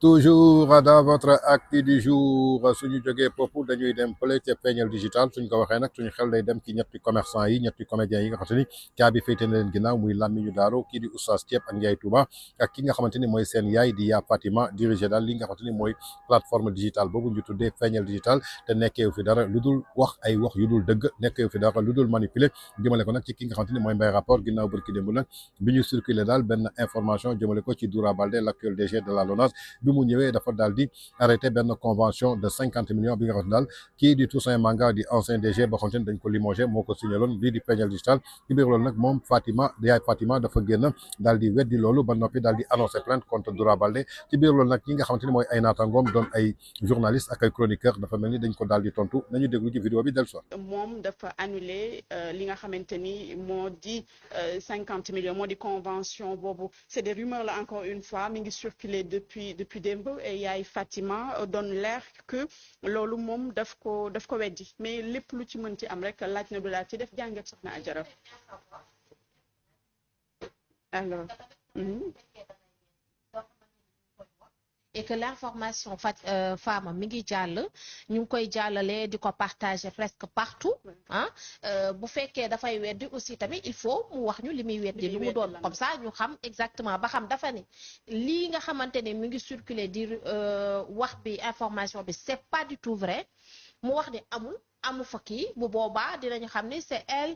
Toujours dans votre acte du jour suñu jógee foofu dañuy dem fële ca Feeñal digital suñ ko waxee nag suñu xel day dem ci ñetti commerçant yi ñetti comédiens yi nga xamante ni caabi féete na leen ginnaaw muy Lamine Daaro kii di Oustaz Thiep ak Ndiaye Touba ak ki nga xamante ni mooy seen yaay di yaa Fatima dirigé daal li nga xamante ni mooy plateforme digitale boobu ñu tuddee Feeñal digital te nekkeewu fi dara lu dul wax ay wax yu dul dëgg nekkeewu fi dara lu dul manipuler jëmale ko nag ci ki nga xamante ni mooy Mbaye Rapport ginnaaw bërki démb nag bi ñu circulé daal benn information jëmale ko ci Doura Baldé l'actuel DG de la LONASE bi mu ñëwee dafa daal di arrêté benn convention de 50 millions bi nga xam ne daal kii di Toussaint Manga di ancien DG boo xamante ni dañ ko limogé moo ko signaloon lii di Feeñal digital ci biir loolu nag moom Fatima yaay Fatima dafa génn daal di weddi loolu ba noppi daal di annoncé plainte contre Doura Baldé ci biir loolu nag ñi nga xamante ni mooy ay naataangoom doon ay journaliste ak ay chroniqueur dafa mel ni dañ ko daal di tontu nañu déglu ci vidéo bi del soit moom dafa annulé li nga xamante ni moo di 50 millions moo di convention boobu c'est des rumeurs là encore une fois mi ngi circulé depuis démb et yaay Fatima donne l'air que loolu moom daf ko weddi mais lépp lu ci mën ci am rek laaj na du laaj ci def jàngat soxna Ajara alors et que l'information femme mi ngi jàll ñu ngi koy jàllale di ko partager presque partout bu fekkee dafay weddi aussi tamit il faut mu wax ñu li muy weddi lu mu doon comme ça ñu xam exactement ba xam dafa ni lii nga xamante ne mi ngi circuler di wax bi information bi c'est pas du tout vrai mu wax ni amu fa kii bu boobaa dinañu xam ni c'est elle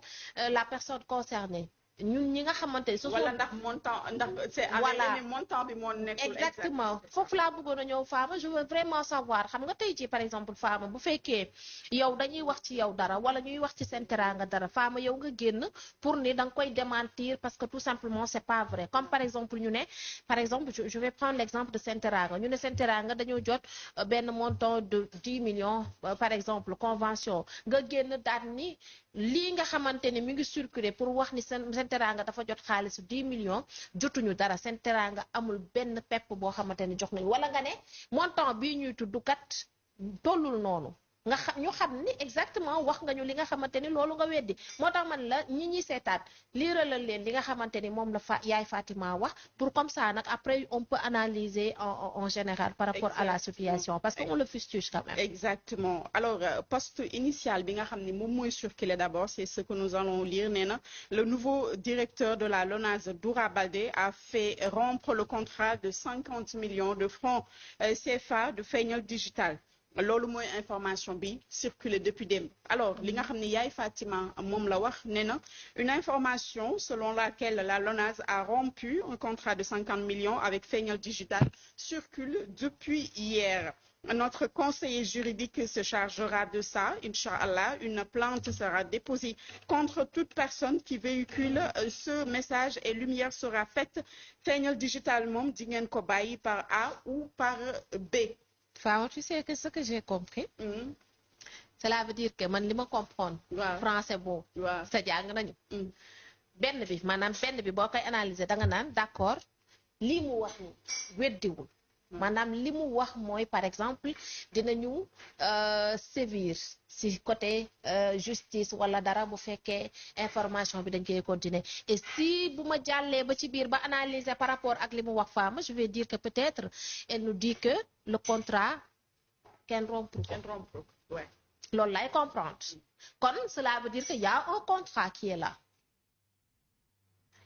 la personne concernée ñun ñi nga xamante ne wala ndax montant ndax c'est voilà montant bi moo nekkul exactement foofu laa bëggoon a ñëw Fama je veux vraiment savoir xam nga tey ci par exemple Fama bu fekkee yow dañuy wax ci yow dara wala ñuy wax ci Sen Teranga dara Fama yow nga génn pour ni da nga koy démentir parce que tout simplement c'est pas vrai comme par exemple ñu ne par exemple je vais prendre l'exemple de Sen Teranga ñu ne Sen Teranga dañoo jot benn montant de 10 millions par exemple convention nga génn daal ni lii nga xamante ni mi ngi circuler pour wax ni Sen Teranga dafa jot xaalisu 10 millions jotuñu dara Sen Teranga amul benn pepp boo xamante ni jox nañu wala nga ne montant bii ñuy tudd kat tollul noonu nga ñu xam ni exactement wax nga ñu li nga xamante ni loolu nga weddi moo tax man la ñi seetaat liiralal leen li nga xamante ni moom la yaay Fatima wax pour comme ça nag après on peut analyser en général par rapport à la situation parce que on le fustige quand même. Exactement alors poste initial bi nga xam ni moom mooy circuler d'abord c'est ce que nous allons lire nee na le nouveau directeur de la LONASE Doura Baldé a fait rompre le contrat de 50 millions de francs CFA de Feeñal digital. loolu mooy information bi circulé depuis démb alors li nga xam ne yaay Fatima moom la wax nee na une information selon laquelle la LONASE a rompu un contrat de 50 millions avec Feeñal digital circule depuis hier. Notre conseiller juridique se chargera de ça, Inch'Allah. Une plainte sera déposée contre toute personne qui véhicule ce message et lumière sera faite. Feeñal digital moom di ngeen ko bàyyi par A ou par B. Fama, tu sais que ce que j'ai compris, cela veut dire que man li ma comprendre français boobu sa jàng nañu benn bi maanaam benn bi boo koy analyser da nga naan d'accord lii mu wax ni weddiwul maanaam li mu wax mooy par exemple dinañu sévir si côté justice wala dara bu fekkee information bi dañ koy continuer et si bu ma jàllee ba ci biir ba analyser par rapport ak li mu wax Fama je vais dire que peut-être elle nous dit que le contrat kenn rompu ouais loolu lay comprendre kon cela veut dire que y a un contrat qui est là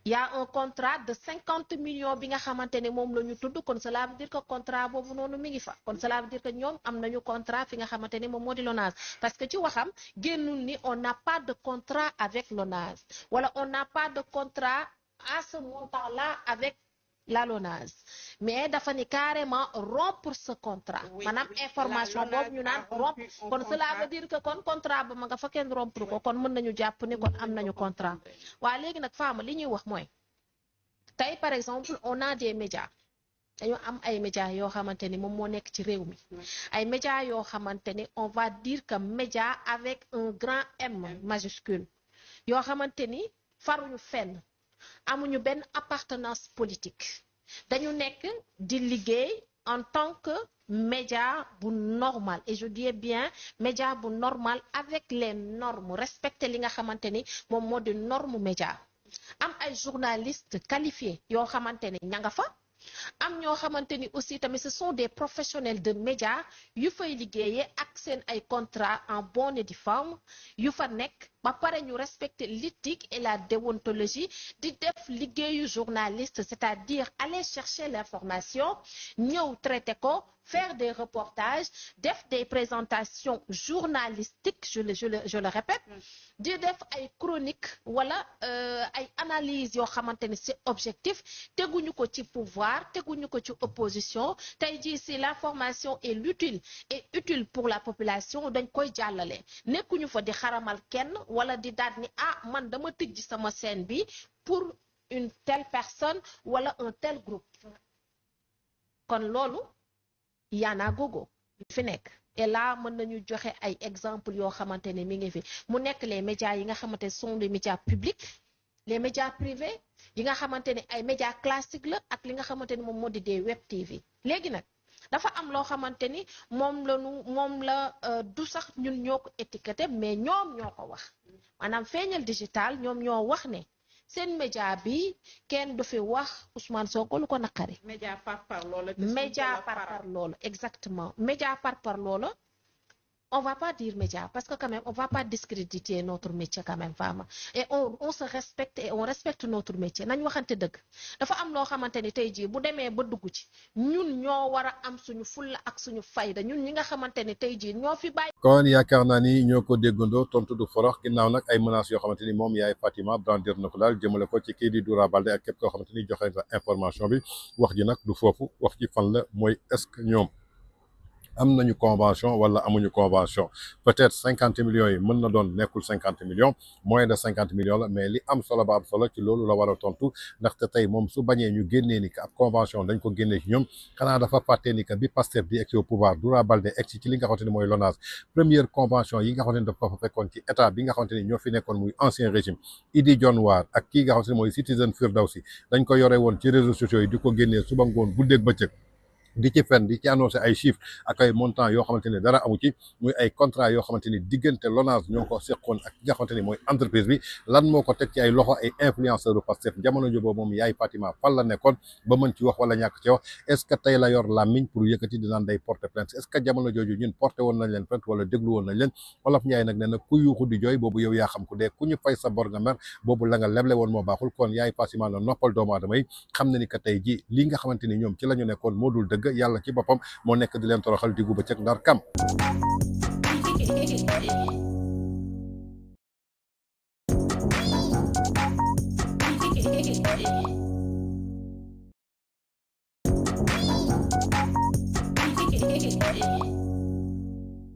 y a un contrat de 50 millions bi nga xamante ne moom la ñu tudd kon cela veut dire que contrat boobu noonu mi ngi fa kon cela veut dire que ñoom am nañu contrat fi nga xamante ne moom moo di LONASE parce que ci waxam génnul ni on n'a pas de contrat avec LONASE wala on n'a pas de contrat à ce montant-là avec la LONASE mais dafa ni carrément rompre ce contrat maanaam information boobu ñu naan rompre kon cela veut dire que kon contrat ba ma nga fa kenn rompre ko kon mën nañu jàpp ni kon am nañu contrat waa léegi nag Fama li ñuy wax mooy tey par exemple on a des médias dañu am ay médias yoo xamante ni moom moo nekk ci réew mi ay médias yoo xamante ni on va dire que média avec un grand M majuscule yoo xamante ni faruñu fenn amuñu benn appartenance politique dañu nekk di liggéey en tant que média bu normal et je dis bien média bu normal avec les normes respecter li nga xamante ni moom moo di norme média am ay journalistes qualifiés yoo xamante ni ña nga fa am ñoo xamante ni aussi tamit ce sont des professionnels de médias yu fay liggéeyee ak seen ay contrat en bonne et due forme yu fa nekk ba pare ñu respecter l'éthique et la déontologie di def liggéeyu journaliste c'est-à-dire aller chercher l'information ñëw traiter ko faire des reportages def des présentations journalistiques je le répète di def ay chroniques wala ay analyses yoo xamante ni c'est objectif teguñu ko ci pouvoir teguñu ko ci opposition tey jii si l'information est utile pour la population dañ koy jàllale nekkuñu fa di xaramal kenn wala di daal ni man dama tijji sama scène bi pour une telle personne wala un tel groupe kon loolu yaana gogo fi nekk et là mën nañu joxe ay exemples yoo xamante ne mi ngi fi mu nekk les médias yi nga xamante ne sont les médias publics les médias privés yi nga xamante ne ay médias classiques la ak li nga xamante ni moom moo di des web TV léegi nag dafa am loo xamante ni moom la du sax ñun ñoo ko étiqueté mais ñoom ñoo ko wax maanaam feeñal digital ñoom ñoo wax ne seen média bi kenn du fi wax Ousmane Sonko lu ko naqari. média par loolu. média par loolu exactement média par loolu on va pas dire média parce que quand même on va pas discréditer notre métier quand même Fama et on se respecte et on respecte notre métier nañ waxante dëgg dafa am loo xamante ni tey jii bu demee ba dugg ci ñun ñoo war a am suñu fulla ak suñu fayda ñun ñi nga xamante ni tey jii ñoo fi bàyyi. kon yaakaar naa ni ñoo ko déggandoo tontu du forox ginnaaw nag ay menaces yoo xamante ni moom yaay Fatima brandir na ko daal jëmale ko ci kii di Doura Baldé ak képp koo xamante ni joxe nga information bi wax ji nag du foofu wax ji fan la mooy est-ce que ñoom am nañu convention wala amuñu convention peut-être 50 millions yi mën na doon nekkul 50 millions moins de 50 millions la mais li am solo ba am solo ci loolu la war a tontu ndaxte tey moom su bañee ñu génnee ni que ab convention dañ ko génnee ci ñoom xanaa dafa fàttee ni que bi Pastef di egsi au pouvoir Doura Baldé egsi ci li nga xamante ni mooy LONASE première convention yi nga xamante ni dafa fa fekkoon ci état bi nga xamante ni ñoo fi nekkoon muy ancien régime Idi John War ak kii nga xamante ni mooy Citizen Firdawsi dañ ko yore woon ci réseaux sociaux yi di ko génnee suba ngoon guddeeg bëccëg di ci fen di ci annoncé ay chiffres ak ay montants yoo xamante ni dara amu ci muy ay contrats yoo xamante ni diggante LONASE ñoo ko seqoon ak ki nga xamante ni mooy entreprise bi lan moo ko teg ci ay loxo ay influenceurs u Pastef jamono jooju moom yaay Fatima fan la nekkoon ba mën ci wax wala ñàkk ci wax est-ce que tey la yor làmmiñ pour yëkkati di naan day porter plainte est-ce que jamono jooju ñun porté woon nañ leen plainte wala déglu woon nañ leen Wolof Njaay nag nee na ku yuuxu di jooy boobu yow yaa xam ku dee ku ñu fay sa bor nga mer boobu la nga leble woon moo baaxul kon yaay Fatima la noppal doomu aadama yi xam na ni que tey ji li nga xamante ni ñoom ci la ñu nekkoon moo dul dëgg yàlla ci boppam moo nekk di leen toroxal diggu ba cëg ndar kam Hey.